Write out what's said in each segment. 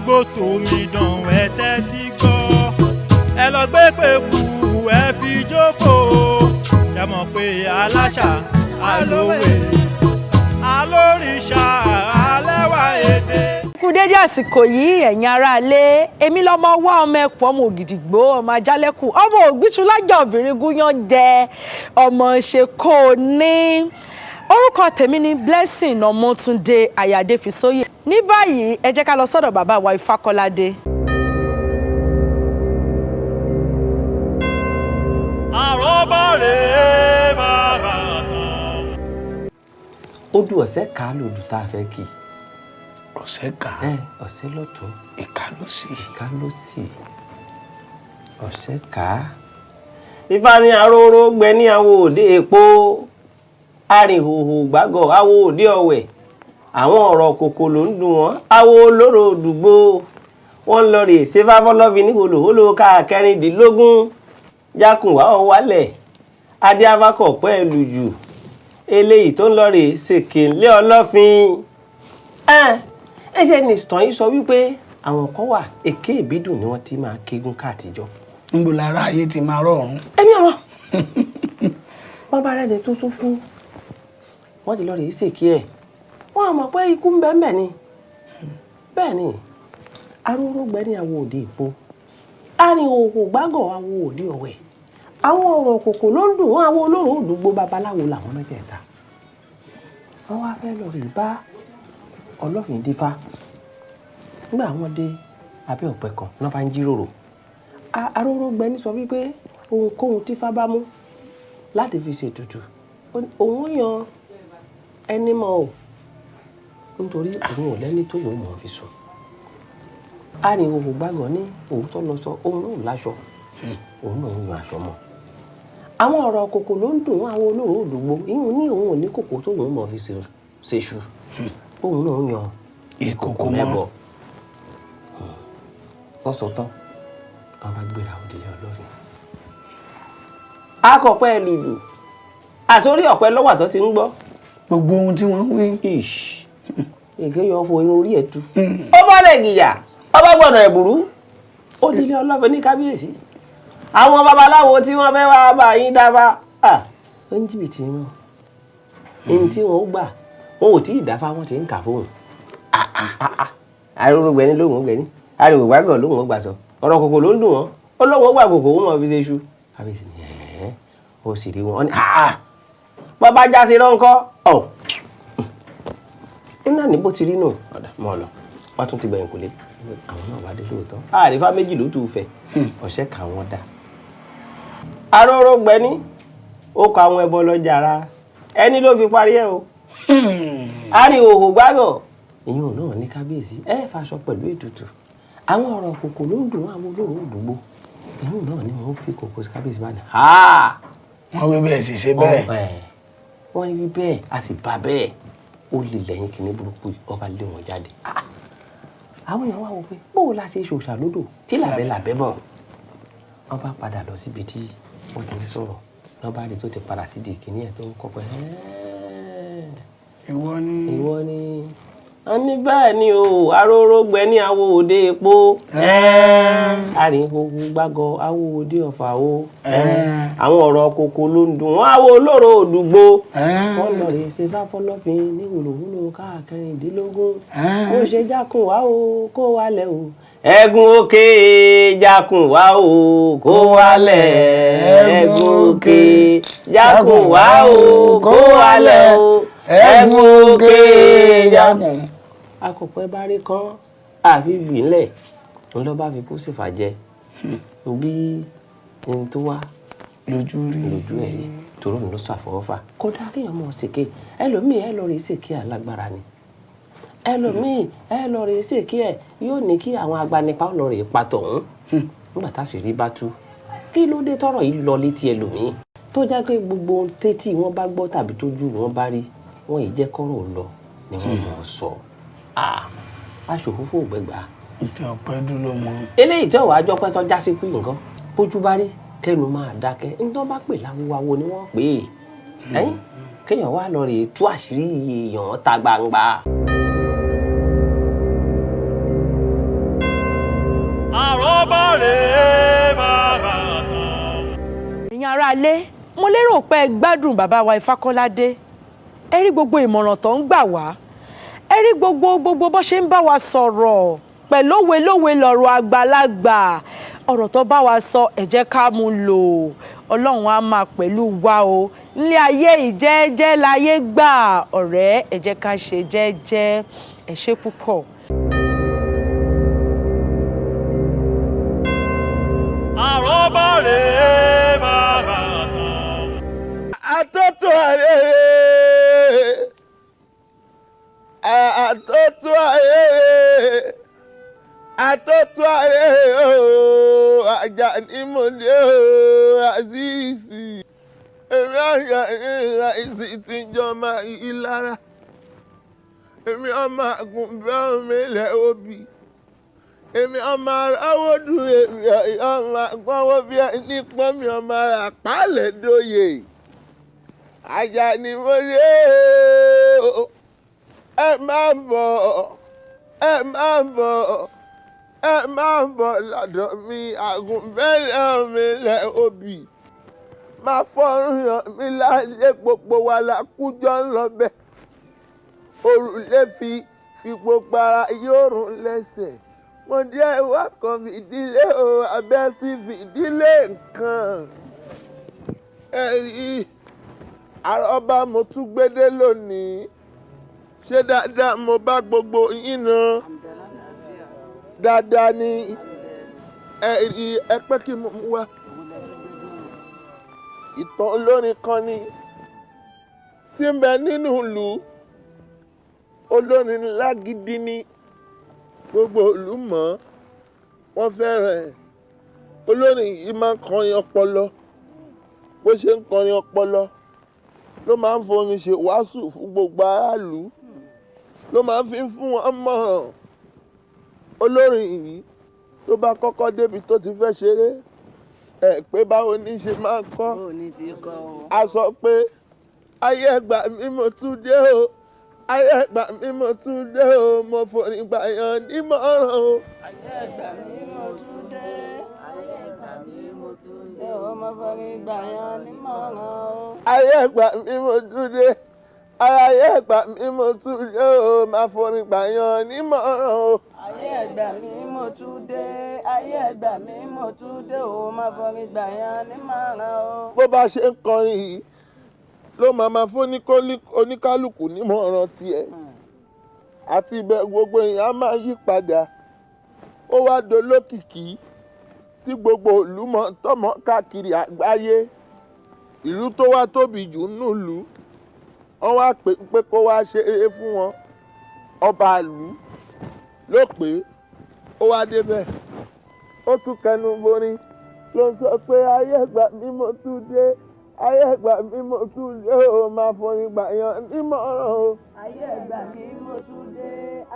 gbó tòmí dàn ẹ tẹ́tí gbọ́ ẹ lọ gbé pẹ̀kú ẹ fi jókòó ẹ mọ̀ pé aláṣà alówè alórìṣà alẹ́wà èdè. kú dédé àsìkò yìí ẹ̀yin aráalé èmi lọ́mọ wá ọmọ ẹ̀pọ̀ ọmọ ògìdìgbò ọmọ ajálẹ́kù ọmọ ògbítúlájà obìnrin gúnyán jẹ ọmọ ṣe kò ní. orúkọ tèmi ni Blessing Omotunde Ayade Fisoye. ní báyìí ẹ jẹ́ ká lọ sọ́dọ̀ bàbá wa Ifákọ́ládé. Aroba rèé bàbá. Odù ọ̀sẹ̀ ká lòdù tá a fẹ́ kí. Ọ̀sẹ̀ ká. Ọ̀sẹ̀ lọ́tún. Ìka ló sì. Ìka ló sì. Ọ̀sẹ̀ ká. Ifá ní aróró gbẹ ní awo òde èpo. Arìnhòhò gbàgọ̀ awo òde ọ̀wẹ̀. Àwọn ọ̀rọ̀ kòkò ló ń dùn wọ́n. Awo olóró òdùgbò. Wọ́n lọ rè ṣe fáfọ́lọ́fin ní hòlòhólò ká kẹrìndínlógún. Jákùn wá ọ wálẹ̀. Adé abákọ̀ pẹ́ lùjù. Eléyìí tó ń lọ rè ṣèké lé ọlọ́fin. Ẹ ṣe ní ìtàn yìí sọ wípé àwọn kan wà èké ìbídùn ni wọ́n ti máa kégún káàtijọ́. Níbo lára ayé ti máa rọrùn. Ẹ̀mí ọmọ wọ́n bá rẹ́ni tó tún fún wọ́n ti lọ rè ṣèké ẹ̀ wọ́n á mọ̀ pé ikú ń bẹ́ẹ̀ ni bẹ́ẹ̀ ni arúgbó gbẹ ní awo òde èpo arìnhòhò gbágọ̀ awo òde ọ̀wẹ̀ àwọn ọ̀rọ̀ kòkò ló ń dùn wọ́n àwọn olóró òdùgbò babaláwo làwọn mẹ́tẹ̀ẹ̀ta wọ́n wá fẹ́ lọ rè bá ọlọ́fin dífá nígbà wọ́n dé abẹ́ ọ̀pẹ kan náà bá ń jíròrò aróró gbẹni sọ wípé ohunkóhun tífá bá mú láti fi ṣètùtù òun yan ẹni mọ́ o nítorí òun ò lẹ́ni tó yóò mọ̀ fi sùn arìnhòhò gbàgọ̀ ní òótọ́ lọ sọ òun náà láṣọ òun náà ń yan aṣọ mọ́ àwọn ọ̀rọ̀ kòkò ló ń dùn àwọn olóró òdùgbò ìhun ní òun ò ní kòkò tó òun mọ̀ fi ṣèṣù òun náà ń yan ìkòkò mẹ́bọ̀ wọ́n sọ tán wọ́n bá gbéra òdìlẹ̀ ọlọ́fin. akọ̀pẹ́ lùlù àsórí ọ̀pẹ lọ́wọ́ àtọ́ ti ń gbọ́. Gbogbo ohun tí wọ́n ń wí. èké yọ fún irun orí ẹ̀ tú. ó bá lè gìyà ọba gbọ́dọ̀ ẹ̀bùrú òdìlẹ̀ ọlọ́fin ní kábíyèsí. àwọn babaláwo tí wọ́n fẹ́ wá bá yín dáfá ó ń jìbìtì wọn ohun tí wọ́n gbà wọn ò tí ì dáfá wọn ti ń kà fóun. arúgbó gbẹni lóhùn gbẹni arúgbó gbàgọ̀ lóhùn gbà sọ ọ̀rọ̀ kòkò ló ń dùn wọ́n ó lọ́wọ́ gbà kòkò ó mọ̀ fi ṣe ṣu. kábíyèsí ni ó sì rí wọn ní bàbá já sí rọ́ńkọ́ ọ̀ ó náà ní bó ti rí nù ọ̀dà mọ́ ọ lọ wá tún ti gbẹ̀yìn kò lé àwọn náà wá dé lóòótọ́ àrífá méjì ló tù ú fẹ́ ọ̀sẹ̀ kà wọ́n dà. aróró gbẹni ó kọ àwọn ẹbọ lọ́jà ara ẹni ló fi parí ẹ̀ o arìnhòhò gbàgọ̀ ìyún náà ní kábíyèsí ẹ faṣọ pẹ̀lú ètùtù àwọn ọ̀rọ̀ kòkò ló ń dùn àwọn olóró òdùgbò ìyún náà ni wọ́n fi kòkò sí kábíyèsí bá ní. Wọ́n wí bẹ́ẹ̀ sì ṣe bẹ́ẹ̀. Wọ́n wí bẹ́ẹ̀ a sì bá bẹ́ẹ̀ ó lè lẹ́yìn kìíní burúkú ọba lé wọn jáde. àwọn èèyàn wá wò pé bóò la ṣe ṣòṣà lódò tí làbẹ́ làbẹ́ bọ̀ wọ́n bá padà lọ síbi tí wọ́n ti ń sọ̀rọ̀ lọ́ba rẹ̀ tó ti padà sídìí kìíní ẹ̀ tó ń kọ́ pé ìwọ ni wọ́n ní bẹ́ẹ̀ ni o aróró gbẹ ní awo òde èpo arìnhòhò gbàgọ̀ awo òde ọ̀fà o àwọn ọ̀rọ̀ kòkò ló ń dùn wọ́n awo olóró òdùgbò wọ́n lọ rè ṣe fáfọ́lọ́fin ní hòlòhólò káàkẹrìndínlógún ó ṣe jákùn wá o kó wálẹ̀ o ẹ̀gún òkè jákùn wá o kó wálẹ̀ ẹ̀gún òkè jákùn wá o kó wálẹ̀ o ẹ̀gún òkè jákùn. akọ̀pẹ́ bá rí kán àfi gbìnlẹ̀ ń lọ́ bá fi kó sì fàjẹ́ bí ẹni tó wá lójú ẹ̀ rí tòró ló ṣàfọwọ́fà kódà kéèyàn mọ̀ ṣèké ẹlòmíì ẹ lọ rí ṣèké alágbára ni ẹlòmíì ẹ lọ rí ṣèké ẹ yóò ní kí àwọn agbanipa lọ rí pàtó ọ̀hún nígbà tá a sì rí bá tú kí ló dé tọ́rọ̀ yìí lọ létí ẹlòmíì tó jẹ́ pé gbogbo tétí wọn bá gbọ́ tàbí tójú wọn bá rí wọn yìí jẹ́ kọ́rọ̀ lọ ni wọ́n mọ̀ sọ aṣòfófó gbẹgbà. ìfẹ́ ọ̀pẹ́ dúró mọ́. eléyìí tí ọ̀wọ́ àjọpẹ́ tó já sí kú nǹkan bójú bá rí kẹnu máa dákẹ́ ńtọ́ bá pè láwùwáwo ni wọ́n pè é kéèyàn wá lọ rè tú àṣírí èèyàn ta gbangba. àròbọ̀ rèé bàbá kan. ẹ̀yin aráalé mo lérò pé ẹ gbádùn bàbá wa Ifákọ́ládé ẹ rí gbogbo ìmọ̀ràn tó ń gbà wá ẹ rí gbogbo bó ṣe ń bá wa sọ̀rọ̀ pẹ̀lú òwe lọ̀rọ̀ àgbàlagbà ọ̀rọ̀ tó bá wa sọ ẹ jẹ́ ká mú lò ọlọ́run á máa pẹ̀lú wa o nílé ayé ìjẹ́jẹ́ láyé gbà ọ̀rẹ́ ẹ jẹ́ ká ṣe jẹ́jẹ́ ẹ ṣé púpọ̀. àròbọ̀ rèé bàbá kan. Àtótó àrèrè àtótó àrèrè àtótó àrèrè ooo Àjàní mo dé ooo Àzíìsì èmi Àjàní láìsí tí ń jọmọ ìlara èmi ọmọ àgùnbẹ́ omi ilẹ̀ òbí èmi ọmọ aráwọ̀dù èmi ọmọ àgbọ̀wọ́ bí ẹni pọ́n mi ọmọ ara pálẹ̀ dóye. Àjàní mo dé o ẹ máa bọ̀ ẹ máa bọ̀ ẹ máa bọ̀ lọ́dọ̀ mi àgùnbẹ́lẹ̀ mi lẹ̀ òbí máa fọ́rùn yàn mí láyé gbogbo wa la kújọ́ ń lọ bẹ́ẹ̀ òrùlé fi gbogbo ara yóò rún lẹ́sẹ̀ mo jẹ́ ìwà kan fìdílé o abẹ́ ti fìdílé nǹkan ẹ̀rí. Àrọ́bá mo tún gbédé lónìí ṣé dáadáa mo bá gbogbo yín náà dáadáa ni ẹ̀rí ẹpẹ́ kí mo mú wá ìtàn olórin kan ni tí ń bẹ nínú ìlú olórin ńlá gidi ni gbogbo ìlú mọ̀ wọ́n fẹ́ràn ẹ̀ olórin yìí máa ń kọrin ọpọlọ bó ṣe ń kọrin ọpọlọ ló máa ń forin ṣe wàásù fún gbogbo aráàlú ló máa ń fi fún wọn mọ̀ràn olórin yìí tó bá kọ́kọ́ débi tó ti fẹ́ ṣeré ẹ̀ pé báwo ní ṣe máa kọ́ a sọ pé ayé ẹgbà mi mo tún dé o ayé ẹgbà mi mo tún dé o mo forin gbà yàn nímọ̀ràn o. ayé ẹgbà mi mo tún dé ayé ẹgbà mi mo tún dé o mo forin gbà yàn nímọ̀ràn o. ayé ẹgbà mi mo tún dé ayé ẹgbà mi mo tún dé o máa forin gbà yàn nímọ̀ràn o. ayé ẹgbà mi mo tún dé ayé ẹgbà mi mo tún dé o máa forin gbà yàn nímọ̀ràn o. bó bá ṣe ń kọrin yìí ló máa fún oníkálukú nímọ̀ràn tiẹ̀ àti ibẹ̀ gbogbo èèyàn á máa yí padà ó wá dolókìkí tí gbogbo ìlú mọ̀ tọ́mọ̀ káàkiri àgbáyé ìlú tó wá tóbi jù nílùú wọ́n wá pé kó wá ṣeré fún wọn ọba ìlú ló pé ó wá débẹ̀ ó tún kẹnu borin ló ń sọ pé ayé ẹgbà mi mo tún dé ayé ẹgbà mi mo tún dé o máa forin gbà yàn nímọ̀ràn o. ayé ẹgbà mi mo tún dé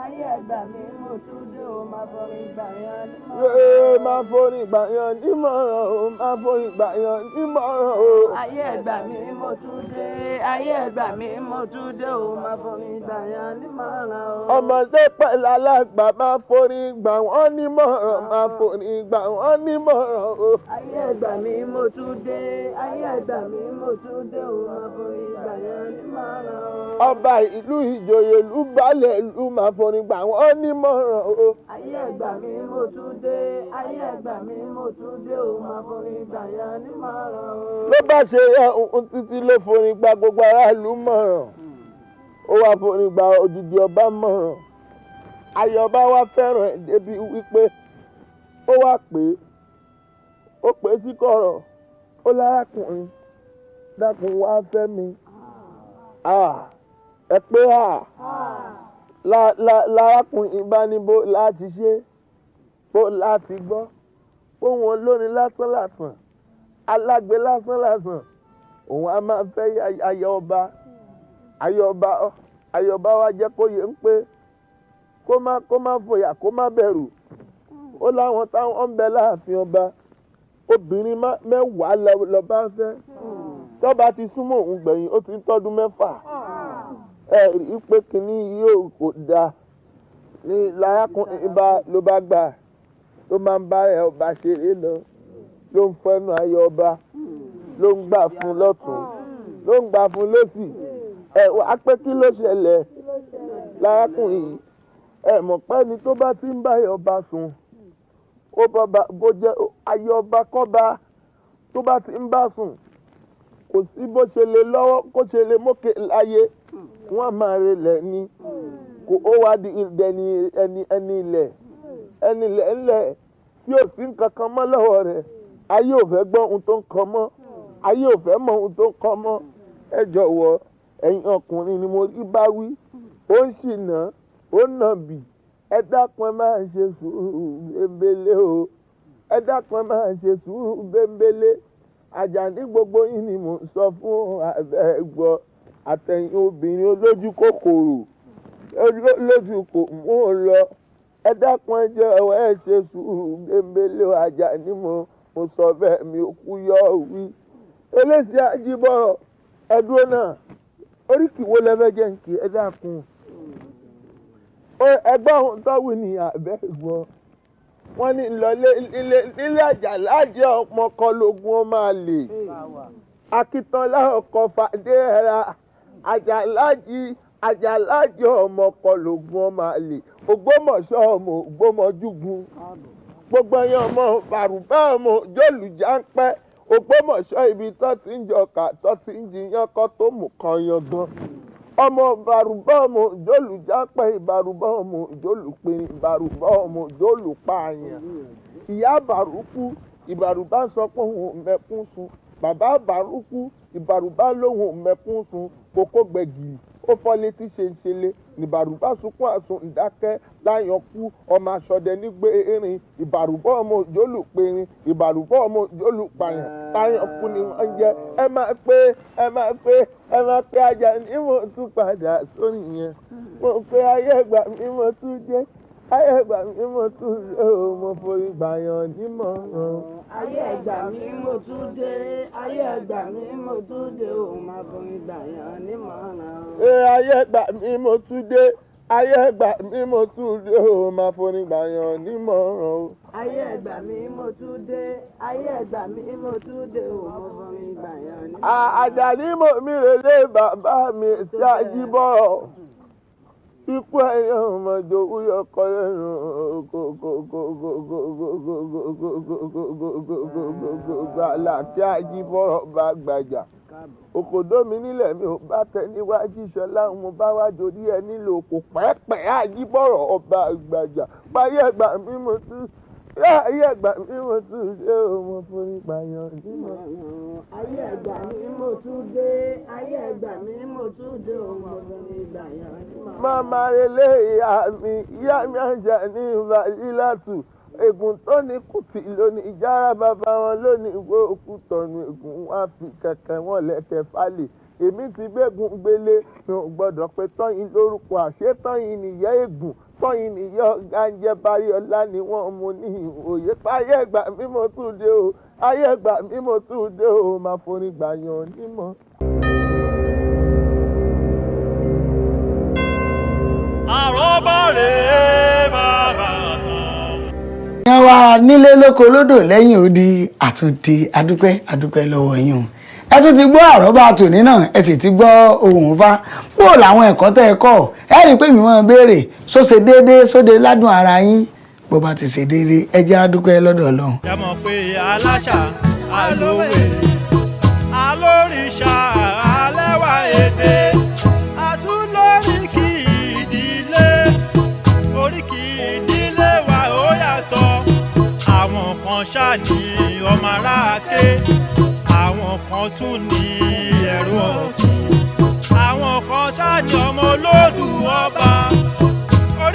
ayé ẹgbà mi mo tún dé o máa forin gbà yàn nímọ̀ràn o. máa forin gbà yàn nímọ̀ràn o máa forin gbà yàn nímọ̀ràn o. ayé ẹgbà mi mo tún dé ayé ẹgbà mi mo tún dé o máa forin gbà yàn nímọ̀ràn o. ọmọdé pẹ̀lú alágbà máa forin gbà wọ́n nímọ̀ràn máa forin gbà wọ́n nímọ̀ràn o. ayé ẹgbà mi mo tún dé ayé ẹgbà mi mo tún dé o máa forin gbà yàn nímọ̀ràn o. ọba ìlú ìjòyè ìlú baálẹ̀ ìlú máa forin gbà wọ́n nímọ̀ràn o. ayé ẹgbà mi mo tún dé ayé ẹgbà mi mo tún dé o máa forin gbà yàn nímọ̀ràn o. ló bá ṣe ohun títí ló forin gba gbogbo aráàlú mọ̀ràn ó wá forin gba odidi ọba mọ̀ràn ayọ̀bá wa fẹ́ràn ẹ̀ débi wípé ó wá pé ó pé sí kọ̀rọ̀ ó lárákùnrin dákun wá fẹ́ mi ẹ pé lárákùnrin bá ní bó láti ṣe bó láti gbọ́ ohun olórin lásán lásán alágbe lásán lásán òun á máa fẹ́ ayọ̀bá wa jẹ́ kó yẹ ń pé kó má fòyà kó má bẹ̀rù ó láwọn táwọn ń bẹ láàfin ọba obìnrin mẹ́wàá lọ́ba fẹ́ tọ́ba ti súnmọ́ òun gbẹ̀yìn ó ti ń tọ́dún 6 ẹ rí i pé kínní yóò kò dáa ní lárákùnrin ló bá gbà tó máa ń bá ẹ̀ ọba ṣeré lọ ló ń fẹ́nu ayọ̀ ọba ló ń gbà fún lọ́tún ló ń gbà fún lọ́sì wá pé kí ló ṣẹlẹ̀ lárákùnrin yìí mọ̀ pé ni tó bá ti ń bá ayọ̀ ọba sùn ó bó jẹ́ ayọ̀ ọba kọ́ba tó bá ti ń bá sùn kò sí bó ṣe lè lọ́wọ́ kó ṣe lè mókè láyé wọ́n máa relẹ̀ ni kò ó wá di ẹni ilẹ̀ ńlẹ̀ tí ò sí nǹkan kan mọ́ lọ́wọ́ rẹ̀ ayé ò fẹ́ gbọ́ ohun tó ń kọ mọ́ ayé ò fẹ́ mọ ohun tó ń kọ mọ́ ẹ jọ̀wọ́ ẹ̀yin ọkùnrin ni mo rí bá wí ó ń ṣìnà ó ń nàbì ẹ dákun ẹ máa ń ṣe sùúrù bẹ́ńbélé o ẹ dákun ẹ máa ń ṣe sùúrù bẹ́ńbélé Àjàní gbogbo yín ni mò ń sọ fún abẹ́ gbọ́ àtẹ̀yìn obìnrin olójú kòkòrò lójú kò mú un lọ ẹ dákun ẹ jọ̀wọ́ ẹ ṣe sùúrù bẹ́ńbélé o Àjàní mo sọ bẹ́ẹ̀ mi ò kú yọ wí eléṣì Àjíbọ̀rọ̀ ẹdúró náà oríkì wo lẹ́fẹ́ jẹ́ nkì ẹ dákun ẹgbẹ́ ohun tó wù ní abẹ́ gbọ́ wọ́n ní nílé Àjàlá jẹ́ ọmọkọlógún ó máa lè Akíntọ́lá ọkọ̀ fàdé ẹ̀ra Àjàlá jẹ́ ọmọkọlógún ó máa lè Ògbómọ̀ṣọ́ ọmọ Ògbómọjúgun gbogbo ẹ̀yàn ọmọ bàrùbá ọmọ jólùjà ń pẹ́ Ògbómọ̀ṣọ́ ibi tó ti ń jọkà tó ti ń jiyàn kọ́ tó mú kan yangan ọmọ bàrùbá ọmọ jólùjà ń pẹ́ ìbàrùbá ọmọ jólùpin ìbàrùbá ọmọ jólùpààyàn ìyá bàrùkú ìbàrùbá sọ pé òun mẹ́kún sun bàbá bàrùkú ìbàrùbá lóhùn mẹ́kún sun kókó gbẹ̀gìrì ó fọ́ létí ṣeńṣele nìbàrùbá sunkún àsun ìdákẹ́ láyàn kú ọmọ aṣọdẹ nígbé erin ìbàrùbá ọmọ òjòlùpẹ̀rin ìbàrùbá ọmọ òjòlùpààyàn láyàn kú ni wọ́n jẹ́ ẹ máa pé Àjàní mo tún padà sórí yẹn mo pé ayé ẹgbà mi mo tún dé ayé ẹgbà mi mo tún dé o mo forí gbàyàn nímọ̀ràn. Ayé ẹgbà mi mo tún dé ayé ẹgbà mi mo tún dé o mo forí gbàyàn nímọ̀ràn. Ayé ẹgbà mi mo tún dé ayé ẹgbà mi mo tún dé o máa forí gbàyàn nímọ̀ràn o. Ayé ẹgbà mi mo tún dé ayé ẹgbà mi mo tún dé o mo forí gbàyàn nímọ̀ràn. Àjàní mo mi rèlé bàbá mi sí Àjíbọ̀rọ̀ ikú ẹ̀yàn ọmọdé wúyọ kọ lẹ́nu àlàáfíà Àjíbọ̀rọ̀ bá gbàjà òkòdó mi nílẹ̀ mi ò bá tẹ níwájú ìṣọlá mo bá wá dorí ẹ nílò kò pẹ́ẹ́pẹ́ Àjíbọ̀rọ̀ ọba gbàjà báyé ẹgbà mi mo tún ayé ẹgbà mi mo tún dé ọmọ forí gbàyàn nímọ̀. Ayé ẹgbà mi mo tún dé ayé ẹgbà mi mo tún dé ọmọ forí gbàyàn nímọ̀. Màmá relé ìyá mi Àjàní Fàdílátù ègùn tó ní kùtì lónìí ìjára bàbá wọn lónìí ìwé òkú tọ̀nù ègùn wọn fi kẹ̀kẹ́ wọn lẹ́kẹ̀ falẹ̀ èmi ti gbẹ́gun gbélé mi ò gbọ́dọ̀ pé tọ́yìn lórúkọ àṣẹ tọ́yìn nìyẹ́ ègùn tọ́yìn nìyẹ́ ọ̀gáńjẹ́ Báríọlá ni wọ́n mú ní òye ayé ẹgbà mi mo tún dé o ayé ẹgbà mi mo tún dé o máa forí gbàyàn nímọ̀. Àrọ́bá rèé bàbá yẹn wá nílé lóko lódò lẹ́yìn odi àtúntì adúpẹ́ lọ́wọ́ yín ẹ tún ti gbọ́ àrọ́bá tòní náà ẹ sì ti gbọ́ ohùn fa bó làwọn ẹ̀kọ́ tẹ́ ẹ kọ́ ẹ rí i pé mi wọ́n béèrè sóṣe déédéé sóde ládùn ara yín bó bá ti ṣe déédéé ẹ jẹ́ adúpẹ́ lọ́dọ̀ Ọlọ́run. ẹ mọ̀ pé aláṣà alówè alórìṣà alẹ́wà èdè àtúnlóríkì ìdílé oríkì ìdílé wa ó yàtọ̀ àwọn kan ṣáà ní ọmọ aráàké àwọn kan tún ní